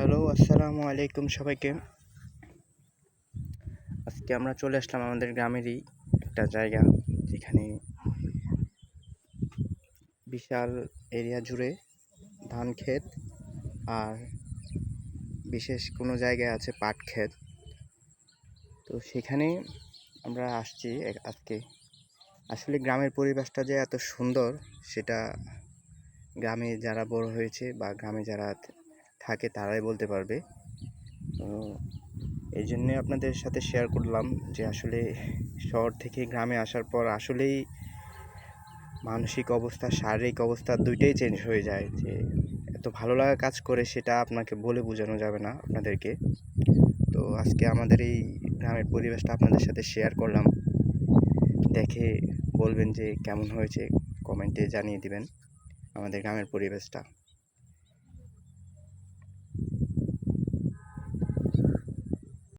Hello, আসসালামু আলাইকুম সবাইকে। আজকে আমরা চলে আসলাম আমাদের গ্রামেরই একটা জায়গা, যেখানে বিশাল এরিয়া জুড়ে ধান ক্ষেত আর বিশেষ কোনো জায়গায় আছে পাট ক্ষেত। তো সেখানে আমরা আসছি আজকে। আসলে গ্রামের পরিবেশটা যে এত সুন্দর, সেটা গ্রামে যারা বড় হয়েছে বা গ্রামে যারা থাকে তারাই বলতে পারবে। তো এই জন্যে আপনাদের সাথে শেয়ার করলাম যে আসলে শহর থেকে গ্রামে আসার পর আসলেই মানসিক অবস্থা, শারীরিক অবস্থা দুইটাই চেঞ্জ হয়ে যায়। যে এত ভালো লাগা কাজ করে সেটা আপনাকে বলে বোঝানো যাবে না আপনাদেরকে। তো আজকে আমাদের এই গ্রামের পরিবেশটা আপনাদের সাথে শেয়ার করলাম। দেখে বলবেন যে কেমন হয়েছে, কমেন্টে জানিয়ে দিবেন আমাদের গ্রামের পরিবেশটা।